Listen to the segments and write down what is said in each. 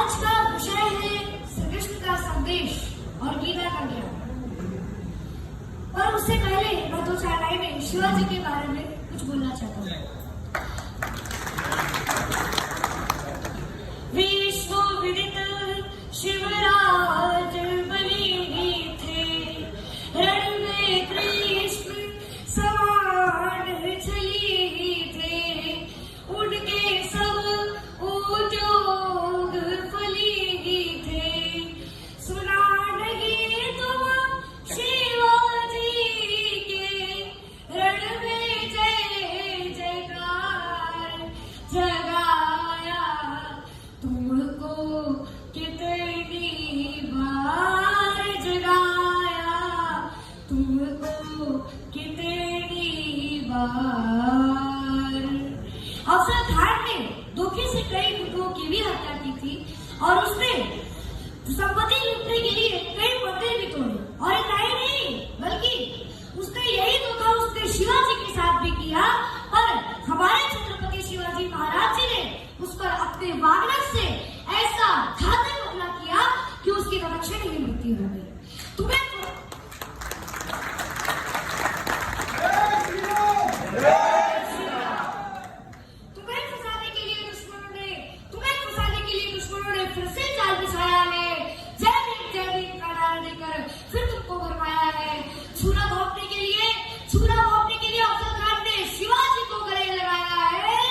आज का विषय है श्री कृष्ण का संदेश और गीता का ज्ञान। पर उससे पहले मैं दो चार लाइनें शिवाजी के बारे में कुछ बोलना चाहता हूँ। विश्व विदित शिवराज बलि थे, रण में कृष्ण समान चली थे, उनके सब उद्योग फली थे। सुना नहीं तुम शिवाजी के रण में जय जयकार, जगाया तुमको कितनी बार, जगाया तुमको कितनी बार। अफसर खान ने धोखे से कई पुत्रों की भी हत्या की थी और उसने संपत्ति लूटने के लिए कई मंदिर भी तोड़े। और इतना ही नहीं बल्कि उसने यही धोखा उसने शिवाजी के साथ भी किया। पर हमारे छत्रपति शिवाजी महाराज जी ने उस पर अपने वागनर से ऐसा घातक हमला किया कि उसकी तत्क्षण ही मृत्यु हो गई। तुम्हें फंसाने के लिए दुश्मनों ने फिर से जाल बिछाया है। जय भीम का नारा देकर फिर तुमको भरमाया है। छूना भोंकने के लिए अफसर खान ने शिवाजी को गले लगाया है।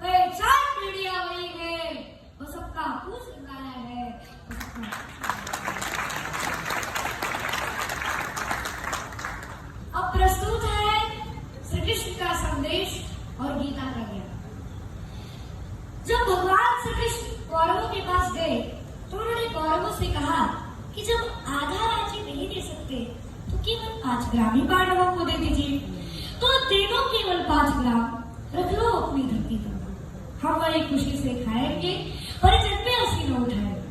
पहचान पीढ़िया वही है, वो सबका पूछ लगाया है। अब प्रस्तुत है श्री कृष्ण का संदेश और गीता का ज्ञान। जब भगवान श्री कृष्ण कौरवों के पास गए तो उन्होंने कौरवों से कहा कि जब आधा राज्य नहीं दे सकते तो केवल 5 ग्राम ही पांडवों को दे दीजिए। तो तीनों केवल 5 ग्राम रख लो अपनी धरती पर, हम बड़ी खुशी से खाएंगे, परिजन पे हंसी न उठाएंगे।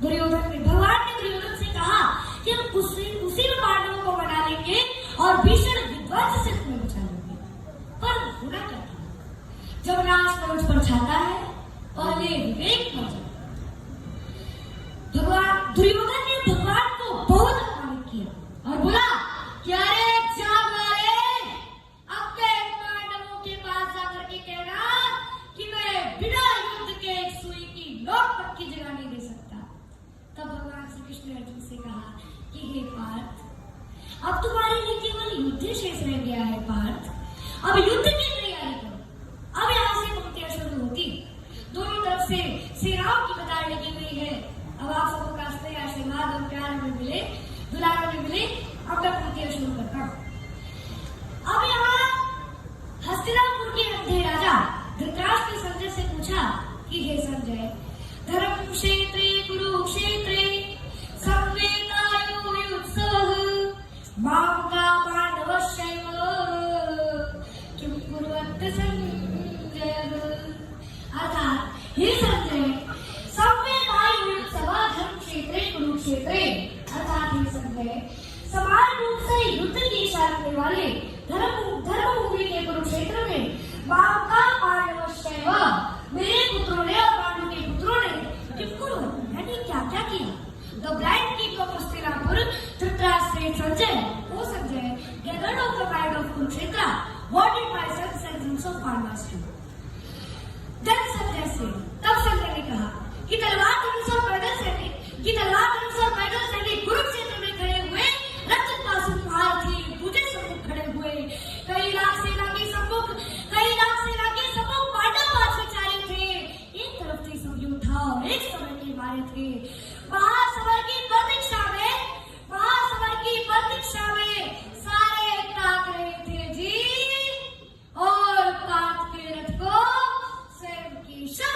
भगवान ने दुर्योधन से कहा कि हम उसी में पांडवों को बना लेंगे और भीषण विध्वंस से तुम्हें बचा लेंगे। पर होना क्या था, जब नाश मंच पर छाता है पहले विवेक मर जाता। दुर्योधन ने भगवान को बहुत अपमानित किया और बोला कि अरे जाग वाले, अब के पांडवों के पास जाकर के कहना कि मैं बिना युद्ध के एक सुई की नोक तक की जगह नहीं दे सकता। तब भगवान श्री कृष्ण ने अर्जुन से कहा कि हे पार्थ, अब तुम्हारे लिए केवल युद्ध शेष रह गया है पार्थ, अब युद्ध की तैयारी करो। अब यहाँ से पंक्तियां शुरू होती, दोनों तरफ से सेनाओं की कतार लगी हुई है। अब आप सबको का आशीर्वाद और प्यार में मिले, दुलार में मिले। अब मैं पंक्तियां शुरू करता हूँ। अब यहाँ हस्तिनापुर के अंधे राजा धृतराष्ट्र ने संजय से पूछा कि हे संजय, धर्म क्षेत्रे कुरुक्षेत्रे संवेदायुत्सवः मामका पांडवश्चैव किं कुर्वन्ति संजयः। अर्थात हे संजय, संवेदायुत्सव धर्म क्षेत्रे कुरुक्षेत्रे, अर्थात हे संजय, समान रूप से युद्ध की इच्छा रखने वाले धर्मभूमि के कुरुक्षेत्र में मामका पांडवश्चैव, मेरे पुत्रों ने और पांडु के पुत्रों ने यानी क्या क्या किया। The blind king of Hastinapur, Dhritarashtra said, Sanjay, O Sanjay, gathered of the mind of Kurukshetra, what did my sons and sons of Pandavas do? Then Sanjay said, तब संजय ने कहा कि तलवार धनुष और पैदल सैनिक कुरुक्षेत्र में खड़े हुए रक्त पासु महारथी पूजे सम्मुख खड़े हुए। कई लाख सेना के सम्मुख पांडव पार्श्वचारी थे। एक तरफ थे सब योद्धा और एक समय के मारे थे। महासमर की प्रतीक्षा में सारे ताक रहे थे जी, और ताक के रथ को स्वयं की शह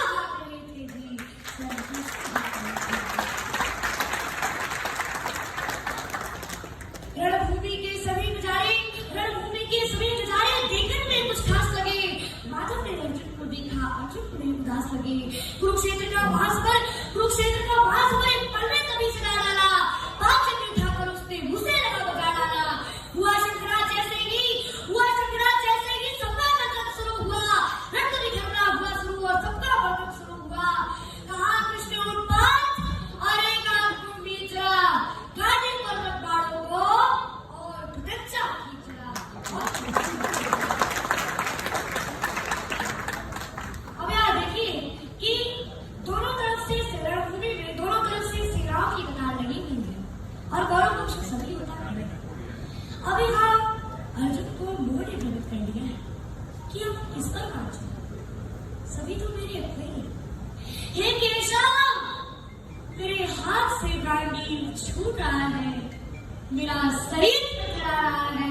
मेरा शरीर चढ़ा रहा है,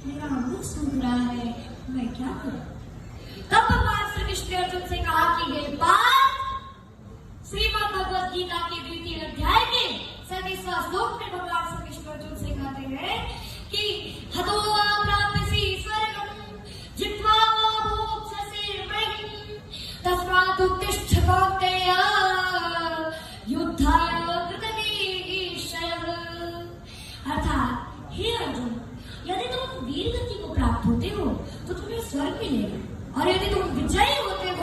मेरा मुख सूख रहा है, मैं क्या करूं? तब भगवान श्री कृष्ण ने अर्जुन से कहा कि ये बात श्रीमद् भगवद गीता के 2 अध्याय के 37वां श्लोक में भगवान श्री कृष्ण अर्जुन से कहते हैं कि हतो वा प्राप्यसि स्वर्गं जित्वा वा भोक्ष्यसि महीम् तस्मात् उत्तिष्ठ कौन्तेय युद्धाय कृतनिश्चयः। अर्थात हे अर्जुन, यदि तुम वीर गति को प्राप्त होते हो तो तुम्हें स्वर्ग मिलेगा, और यदि तुम विजयी होते हो